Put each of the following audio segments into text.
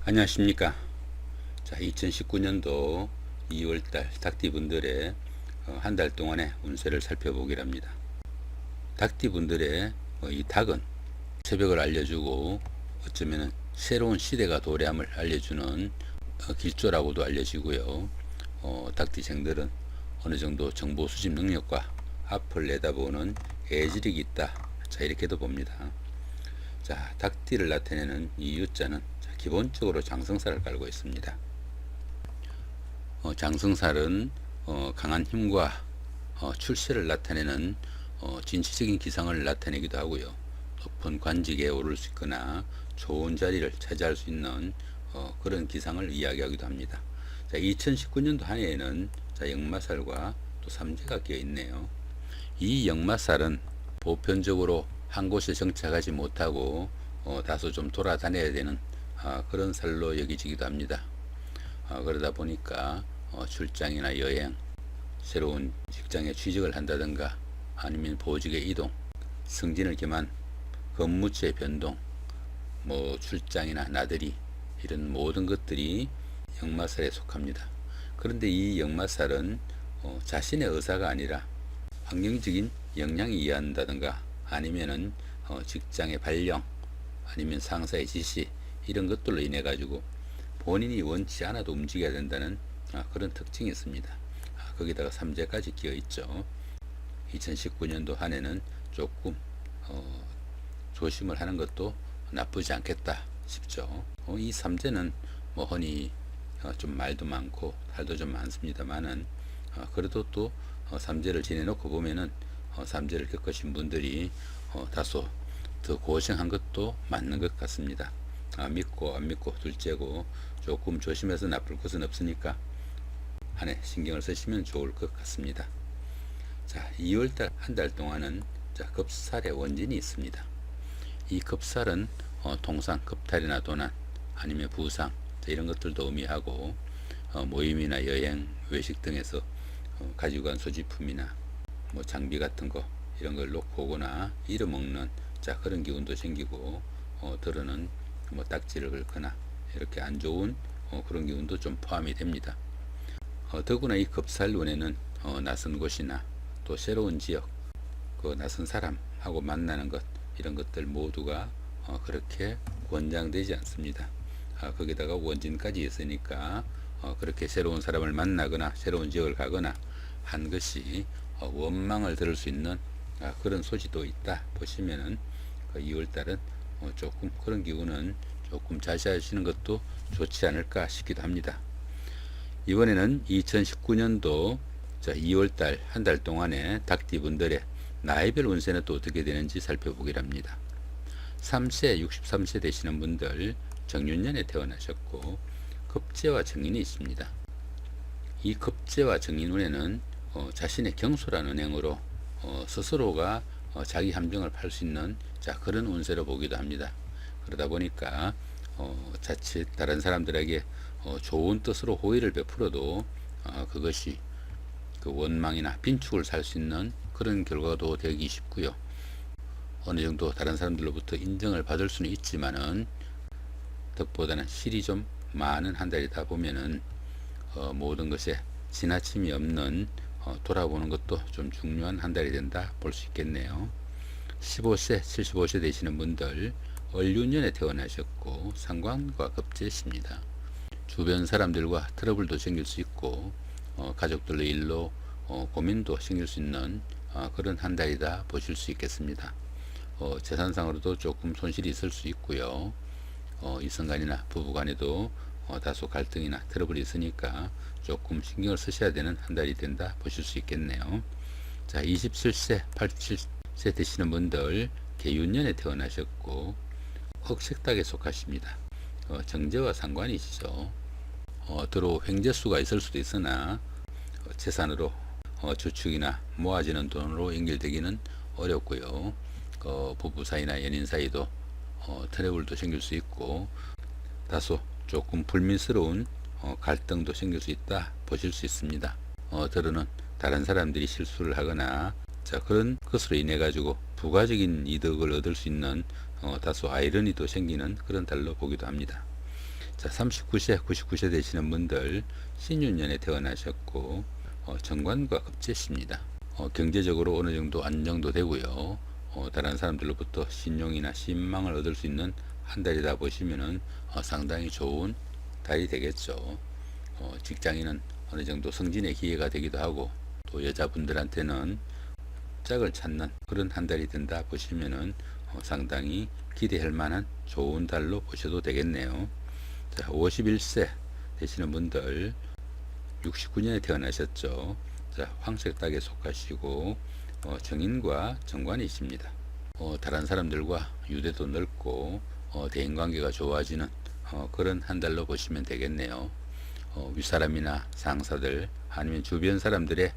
안녕하십니까. 자, 2019년도 2월달 닭띠분들의 한 달 동안의 운세를 살펴보기로 합니다. 닭띠분들의 이 닭은 새벽을 알려주고 어쩌면 새로운 시대가 도래함을 알려주는 길조라고도 알려지고요. 닭띠생들은 어느 정도 정보 수집 능력과 앞을 내다보는 애질이 있다. 자, 이렇게도 봅니다. 자, 닭띠를 나타내는 이 U자는 기본적으로 장성살을 깔고 있습니다. 장성살은 강한 힘과 출세를 나타내는 진취적인 기상을 나타내기도 하고요. 높은 관직에 오를 수 있거나 좋은 자리를 차지할 수 있는 그런 기상을 이야기하기도 합니다. 자, 2019년도 한 해에는 역마살과 또 삼재가 끼어 있네요. 이 역마살은 보편적으로 한 곳에 정착하지 못하고 다소 좀 돌아다녀야 되는 그런 살로 여기지기도 합니다. 그러다 보니까 출장이나 여행, 새로운 직장에 취직을 한다든가 아니면 보직의 이동, 승진을 겸한 근무처의 변동, 출장이나 나들이 이런 모든 것들이 역마살에 속합니다. 그런데 이 역마살은 자신의 의사가 아니라 환경적인 영향이 이해한다든가 아니면은 직장의 발령 아니면 상사의 지시 이런 것들로 인해 가지고 본인이 원치 않아도 움직여야 된다는 그런 특징이 있습니다. 거기다가 삼재까지 끼어 있죠. 2019년도 한 해는 조금 조심을 하는 것도 나쁘지 않겠다 싶죠. 이 삼재는 흔히 좀 말도 많고 탈도 좀 많습니다만은 그래도 또 삼재를 지내놓고 보면은 삼재를 겪으신 분들이 다소 더 고생한 것도 맞는 것 같습니다. 믿고 안 믿고 둘째고 조금 조심해서 나쁠 것은 없으니까 한 해 신경을 쓰시면 좋을 것 같습니다. 자, 2월달 한 달 동안은 급살의 원진이 있습니다. 이 급살은 통상 급탈이나 도난 아니면 부상 이런 것들도 의미하고 모임이나 여행, 외식 등에서 가지고 간 소지품이나 장비 같은 거 이런 걸 놓고 오거나 잃어먹는 그런 기운도 생기고 들어는 딱지를 긁거나 이렇게 안 좋은 그런 기운도 좀 포함이 됩니다. 더구나 이 급살운에는 낯선 곳이나 또 새로운 지역, 그 낯선 사람하고 만나는 것 이런 것들 모두가 그렇게 권장되지 않습니다. 거기다가 원진까지 있으니까 그렇게 새로운 사람을 만나거나 새로운 지역을 가거나 한 것이 원망을 들을 수 있는 그런 소지도 있다 보시면은 2월달은 조금 그런 기운은 조금 자제하시는 것도 좋지 않을까 싶기도 합니다. 이번에는 2019년도 2월달 한 달 동안의 닭띠분들의 나이별 운세는 또 어떻게 되는지 살펴보기로 합니다. 3세, 63세 되시는 분들 정윤년에 태어나셨고 급제와 정인이 있습니다. 이 급제와 정인운에는 자신의 경솔한 은행으로 스스로가 자기 함정을 팔 수 있는 그런 운세로 보기도 합니다. 그러다 보니까 자칫 다른 사람들에게 좋은 뜻으로 호의를 베풀어도 그것이 그 원망이나 빈축을 살 수 있는 그런 결과도 되기 쉽고요. 어느 정도 다른 사람들로부터 인정을 받을 수는 있지만은 덕보다는 실이 좀 많은 한 달이다 보면은 모든 것에 지나침이 없는 돌아보는 것도 좀 중요한 한 달이 된다 볼 수 있겠네요. 15세, 75세 되시는 분들 을유년에 태어나셨고 상관과 급제십니다. 주변 사람들과 트러블도 생길 수 있고 가족들의 일로 고민도 생길 수 있는 그런 한 달이다 보실 수 있겠습니다. 재산상으로도 조금 손실이 있을 수 있고요. 이성간이나 부부간에도 다소 갈등이나 트러블이 있으니까 조금 신경을 쓰셔야 되는 한 달이 된다 보실 수 있겠네요. 자, 27세, 87세 되시는 분들 계윤년에 태어나셨고 흑색닭에 속하십니다. 정제와 상관이시죠. 들어 횡재수가 있을 수도 있으나 재산으로 저축이나 모아지는 돈으로 연결되기는 어렵고요. 부부 사이나 연인 사이도 트러블도 생길 수 있고 다소 조금 불미스러운 갈등도 생길 수 있다 보실 수 있습니다. 들어는 다른 사람들이 실수를 하거나 그런 것으로 인해 가지고 부가적인 이득을 얻을 수 있는 다소 아이러니도 생기는 그런 달로 보기도 합니다. 자, 39세, 99세 되시는 분들 신윤년에 태어나셨고 정관과 급제십니다. 경제적으로 어느 정도 안정도 되고요. 다른 사람들로부터 신용이나 신망을 얻을 수 있는 한 달이다 보시면은 상당히 좋은 달이 되겠죠. 직장인은 어느 정도 승진의 기회가 되기도 하고, 또 여자분들한테는 짝을 찾는 그런 한 달이 된다 보시면은 상당히 기대할 만한 좋은 달로 보셔도 되겠네요. 자, 51세 되시는 분들 69년에 태어나셨죠. 자, 황색 닭에 속하시고 정인과 정관이십니다. 다른 사람들과 유대도 넓고 대인관계가 좋아지는 그런 한 달로 보시면 되겠네요. 윗사람이나 상사들 아니면 주변 사람들의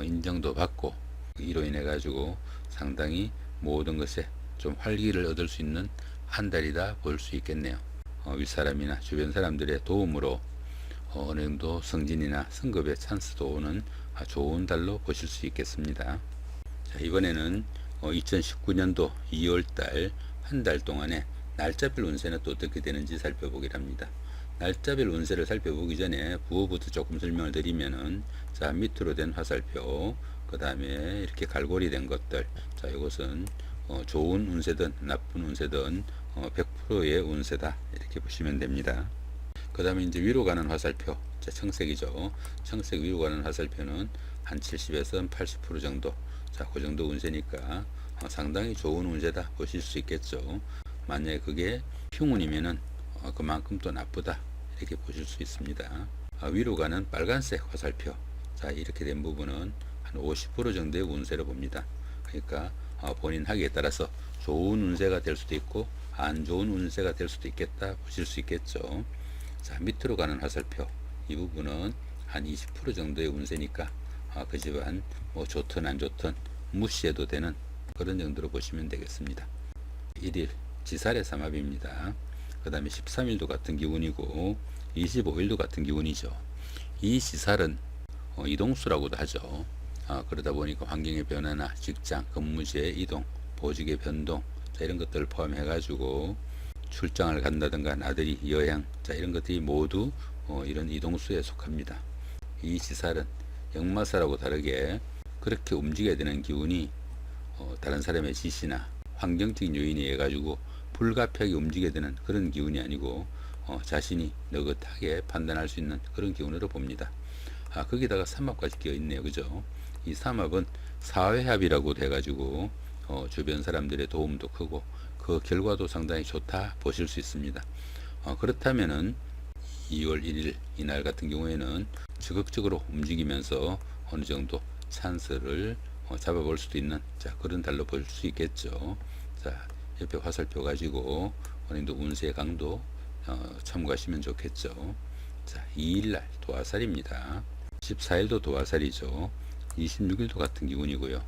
인정도 받고, 이로 인해 가지고 상당히 모든 것에 좀 활기를 얻을 수 있는 한 달이다 볼 수 있겠네요. 윗사람이나 주변 사람들의 도움으로 어느 정도 승진이나 승급의 찬스도 오는 좋은 달로 보실 수 있겠습니다. 자, 이번에는 2019년도 2월달 한 달 동안에 날짜별 운세는 또 어떻게 되는지 살펴보기를 합니다. 날짜별 운세를 살펴보기 전에 부호부터 조금 설명을 드리면은, 자, 밑으로 된 화살표, 그 다음에 이렇게 갈고리 된 것들, 자, 이것은 좋은 운세든 나쁜 운세든 100%의 운세다, 이렇게 보시면 됩니다. 그 다음에 이제 위로 가는 화살표, 자, 청색이죠. 청색 위로 가는 화살표는 한 70에서 80% 정도, 자, 그 정도 운세니까 상당히 좋은 운세다 보실 수 있겠죠. 만약에 그게 흉운이면은 그만큼 또 나쁘다, 이렇게 보실 수 있습니다. 위로 가는 빨간색 화살표, 자, 이렇게 된 부분은 한 50% 정도의 운세로 봅니다. 그러니까 본인 하기에 따라서 좋은 운세가 될 수도 있고 안 좋은 운세가 될 수도 있겠다 보실 수 있겠죠. 자, 밑으로 가는 화살표, 이 부분은 한 20% 정도의 운세니까 그 집안 뭐 좋든 안 좋든 무시해도 되는 그런 정도로 보시면 되겠습니다. 1일 지살의 삼합입니다. 그 다음에 13일도 같은 기운이고 25일도 같은 기운이죠. 이 지살은 이동수라고도 하죠. 그러다 보니까 환경의 변화나 직장, 근무지의 이동, 보직의 변동, 자, 이런 것들을 포함해 가지고 출장을 간다든가 나들이 여행, 자, 이런 것들이 모두 이런 이동수에 속합니다. 이 지살은 역마살하고 다르게 그렇게 움직여야 되는 기운이 다른 사람의 지시나 환경적인 요인에 의해 가지고 불가피하게 움직여야 되는 그런 기운이 아니고 자신이 느긋하게 판단할 수 있는 그런 기운으로 봅니다. 거기다가 삼합까지 끼어 있네요. 그죠? 이 삼합은 사회합이라고 돼가지고 주변 사람들의 도움도 크고 그 결과도 상당히 좋다 보실 수 있습니다. 그렇다면은 2월 1일 이날 같은 경우에는 적극적으로 움직이면서 어느 정도 찬스를 잡아볼 수도 있는, 자, 그런 달로 볼 수 있겠죠. 자, 옆에 화살표 가지고 어느 정도 운세의 강도 참고하시면 좋겠죠. 자, 2일날 도화살입니다. 14일도 도화살이죠. 26일도 같은 기운이고요.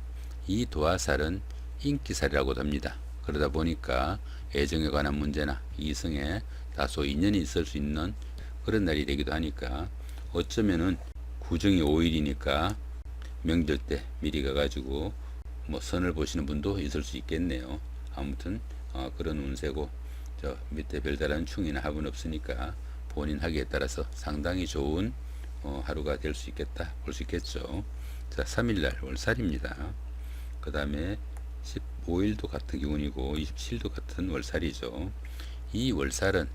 이 도화살은 인기살이라고도 합니다. 그러다 보니까 애정에 관한 문제나 이성에 다소 인연이 있을 수 있는 그런 날이 되기도 하니까, 어쩌면은 구정이 5일이니까 명절 때 미리 가가지고 뭐 선을 보시는 분도 있을 수 있겠네요. 아무튼 그런 운세고, 저 밑에 별다른 충이나 합은 없으니까 본인 하기에 따라서 상당히 좋은 하루가 될 수 있겠다 볼 수 있겠죠. 자, 3일날 월살입니다. 그 다음에 15일도 같은 기운이고 27일도 같은 월살이죠. 이 월살은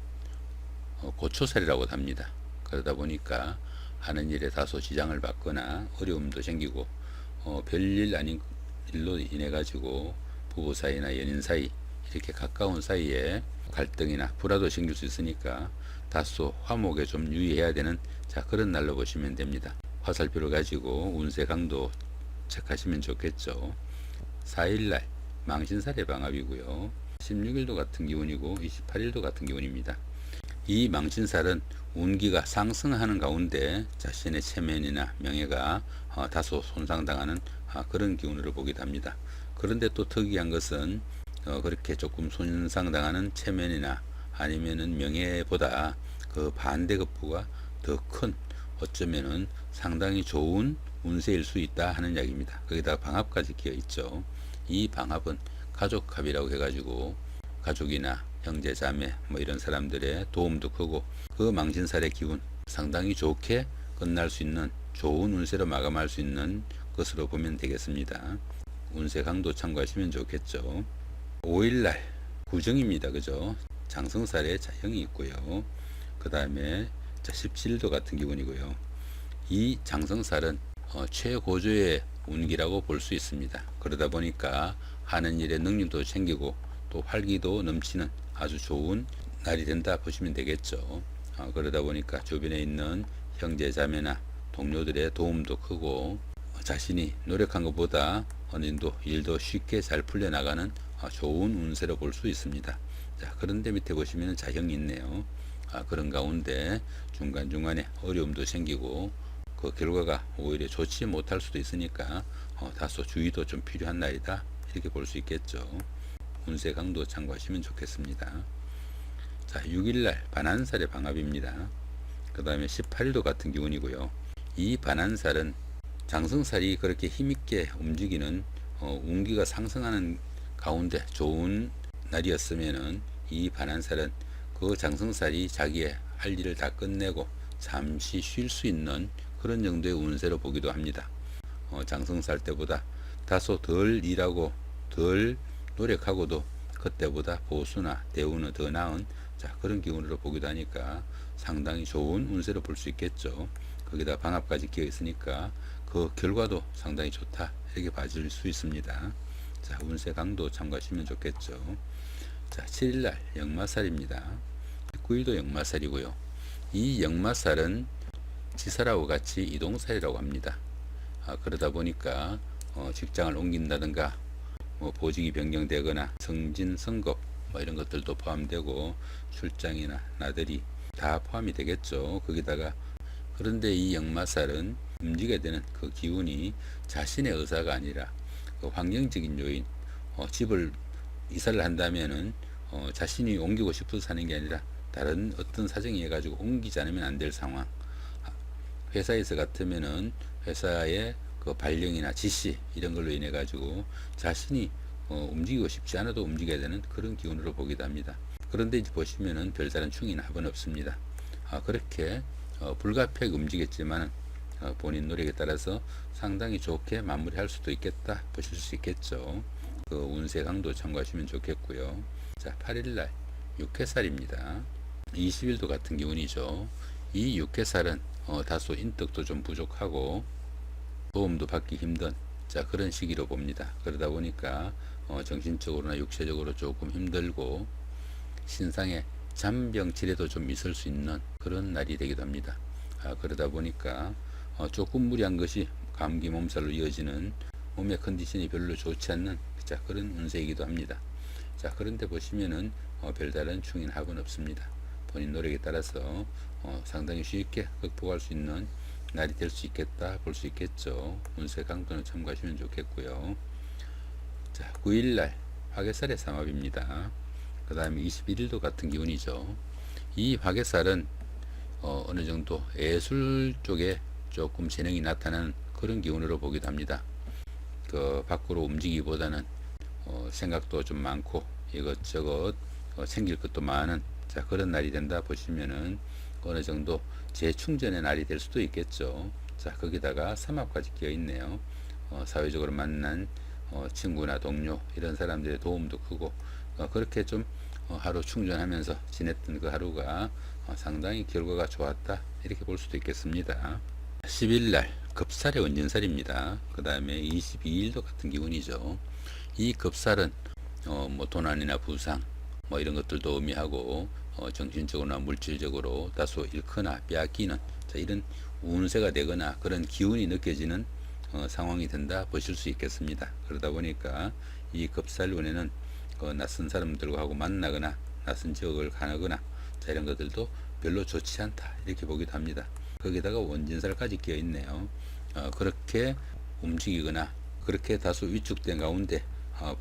고초살이라고 합니다. 그러다 보니까 하는 일에 다소 지장을 받거나 어려움도 생기고 별일 아닌 일로 인해 가지고 부부 사이나 연인 사이, 이렇게 가까운 사이에 갈등이나 불화도 생길 수 있으니까 다소 화목에 좀 유의해야 되는, 자, 그런 날로 보시면 됩니다. 화살표를 가지고 운세 강도 체크하시면 좋겠죠. 4일날 망신살의 방합이고요. 16일도 같은 기운이고 28일도 같은 기운입니다. 이 망신살은 운기가 상승하는 가운데 자신의 체면이나 명예가 다소 손상당하는 그런 기운으로 보기도 합니다. 그런데 또 특이한 것은 그렇게 조금 손상당하는 체면이나 아니면은 명예보다 그 반대급부가 더 큰, 어쩌면은 상당히 좋은 운세일 수 있다 하는 이야기입니다. 거기다가 방합까지 끼어 있죠. 이 방합은 가족합이라고 해가지고 가족이나 형제 자매 뭐 이런 사람들의 도움도 크고, 그 망신살의 기운 상당히 좋게 끝날 수 있는 좋은 운세로 마감할 수 있는 것으로 보면 되겠습니다. 운세 강도 참고하시면 좋겠죠. 5일날 구정입니다. 그죠? 장성살에 자형이 있고요. 그 다음에 17도 같은 기운이고요. 이 장성살은 최고조의 운기라고 볼 수 있습니다. 그러다 보니까 하는 일에 능률도 챙기고 또 활기도 넘치는 아주 좋은 날이 된다 보시면 되겠죠. 그러다 보니까 주변에 있는 형제 자매나 동료들의 도움도 크고, 자신이 노력한 것보다 어느 정도 일도 쉽게 잘 풀려나가는 좋은 운세로 볼 수 있습니다. 자, 그런데 밑에 보시면 자형이 있네요. 그런 가운데 중간중간에 어려움도 생기고 그 결과가 오히려 좋지 못할 수도 있으니까 다소 주의도 좀 필요한 날이다, 이렇게 볼 수 있겠죠. 운세 강도 참고하시면 좋겠습니다. 자, 6일날 반한살의 방합입니다. 그 다음에 18도 같은 기운이고요. 이 반한살은 장성살이 그렇게 힘있게 움직이는 운기가 상승하는 가운데 좋은 날이었으면은, 이 반한살은 그 장성살이 자기의 할 일을 다 끝내고 잠시 쉴 수 있는 그런 정도의 운세로 보기도 합니다. 장성살 때보다 다소 덜 일하고 덜 노력하고도 그때보다 보수나 대우는 더 나은 그런 기운으로 보기도 하니까 상당히 좋은 운세로 볼 수 있겠죠. 거기다 방합까지 끼어 있으니까 그 결과도 상당히 좋다, 이렇게 봐줄 수 있습니다. 자, 운세 강도 참고하시면 좋겠죠. 자, 7일날 역마살입니다. 9일도 역마살이고요. 이 역마살은 지살하고 같이 이동살이라고 합니다. 그러다 보니까 직장을 옮긴다든가 보직이 변경되거나 승진, 승급 뭐 이런 것들도 포함되고, 출장이나 나들이 다 포함이 되겠죠. 거기다가 그런데 이 역마살은 움직여야 되는 그 기운이 자신의 의사가 아니라 그 환경적인 요인, 집을 이사를 한다면은 자신이 옮기고 싶어서 사는 게 아니라 다른 어떤 사정이 해가지고 옮기지 않으면 안 될 상황. 회사에서 같으면은 회사의 그 발령이나 지시 이런 걸로 인해 가지고 자신이 움직이고 싶지 않아도 움직여야 되는 그런 기운으로 보기도 합니다. 그런데 이제 보시면은 별다른 충이나 합은 없습니다. 그렇게 불가피하게 움직였지만 본인 노력에 따라서 상당히 좋게 마무리할 수도 있겠다 보실 수 있겠죠. 그 운세 강도 참고하시면 좋겠고요. 자, 8일날 육해살입니다. 20일도 같은 기운이죠. 이 육해살은 다소 인덕도 좀 부족하고 도움도 받기 힘든 그런 시기로 봅니다. 그러다 보니까 정신적으로나 육체적으로 조금 힘들고 신상에 잔병치레도 좀 있을 수 있는 그런 날이 되기도 합니다. 그러다 보니까 조금 무리한 것이 감기 몸살로 이어지는 몸의 컨디션이 별로 좋지 않는 그런 운세이기도 합니다. 자, 그런데 보시면은 별다른 충인 합은 없습니다. 본인 노력에 따라서 상당히 쉽게 극복할 수 있는 날이 될 수 있겠다 볼 수 있겠죠. 운세 강도는 참고하시면 좋겠고요. 자, 9일날 화개살의 삼합입니다. 그 다음에 21일도 같은 기운이죠. 이 화개살은 어느 정도 예술 쪽에 조금 재능이 나타나는 그런 기운으로 보기도 합니다. 그 밖으로 움직이기보다는 생각도 좀 많고 이것저것 챙길 것도 많은 그런 날이 된다 보시면은 어느 정도 재충전의 날이 될 수도 있겠죠. 자, 거기다가 삼합까지 끼어 있네요. 사회적으로 만난 친구나 동료 이런 사람들의 도움도 크고 그렇게 좀 하루 충전하면서 지냈던 그 하루가 상당히 결과가 좋았다, 이렇게 볼 수도 있겠습니다. 10일날 급살의 원진살입니다. 그 다음에 22일도 같은 기운이죠. 이 급살은 뭐 도난이나 부상 뭐 이런 것들도 의미하고 정신적으로나 물질적으로 다소 잃거나 빼앗기는 이런 운세가 되거나 그런 기운이 느껴지는 상황이 된다 보실 수 있겠습니다. 그러다 보니까 이 급살운에는 낯선 사람들과 하고 만나거나 낯선 지역을 가거나 이런 것들도 별로 좋지 않다, 이렇게 보기도 합니다. 거기다가 원진살까지 끼어 있네요. 그렇게 움직이거나 그렇게 다소 위축된 가운데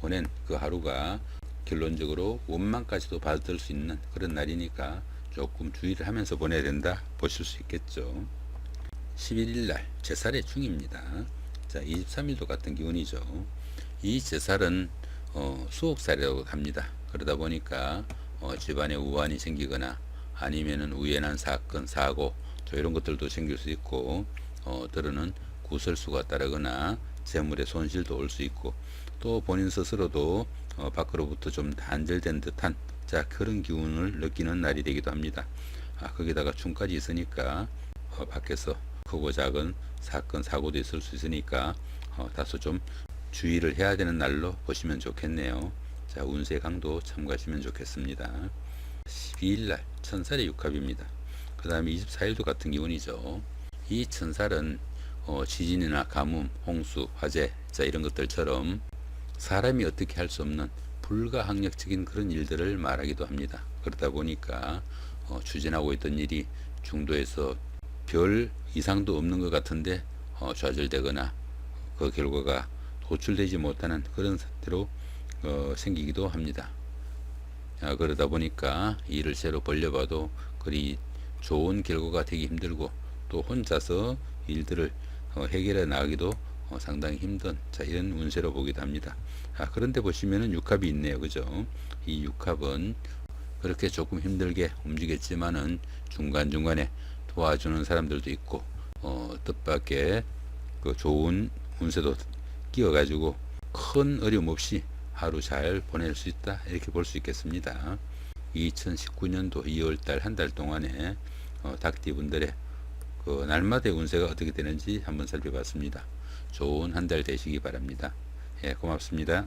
보낸 그 하루가 결론적으로 원망까지도 받을 수 있는 그런 날이니까 조금 주의를 하면서 보내야 된다 보실 수 있겠죠. 11일날 제살의 중입니다. 자, 23일도 같은 기운이죠. 이 제살은 수옥살이라고 합니다. 그러다 보니까 집안에 우환이 생기거나 아니면은 우연한 사건, 사고 또 이런 것들도 생길 수 있고 때로는 구설수가 따르거나 재물의 손실도 올 수 있고 또 본인 스스로도 밖으로부터 좀 단절된 듯한 자 그런 기운을 느끼는 날이 되기도 합니다. 거기다가 춤까지 있으니까 밖에서 크고 작은 사건 사고도 있을 수 있으니까 다소 좀 주의를 해야 되는 날로 보시면 좋겠네요. 자 운세 강도 참고하시면 좋겠습니다. 12일 날 천살의 육합입니다. 그 다음에 24일도 같은 기운이죠. 이 천살은 지진이나 가뭄, 홍수, 화재 자 이런 것들처럼 사람이 어떻게 할 수 없는 불가항력적인 그런 일들을 말하기도 합니다. 그러다 보니까 추진하고 있던 일이 중도에서 별 이상도 없는 것 같은데 좌절되거나 그 결과가 도출되지 못하는 그런 상태로 생기기도 합니다. 그러다 보니까 일을 새로 벌려봐도 그리 좋은 결과가 되기 힘들고 또 혼자서 일들을 해결해 나가기도 상당히 힘든 자 이런 운세로 보기도 합니다. 그런데 보시면은 육합이 있네요. 그죠? 이 육합은 그렇게 조금 힘들게 움직였지만은 중간중간에 도와주는 사람들도 있고 뜻밖의 그 좋은 운세도 끼워가지고 큰 어려움 없이 하루 잘 보낼 수 있다 이렇게 볼 수 있겠습니다. 2019년도 2월달 한 달 동안에 닭띠분들의 그 날마다의 운세가 어떻게 되는지 한번 살펴봤습니다. 좋은 한 달 되시기 바랍니다. 예, 고맙습니다.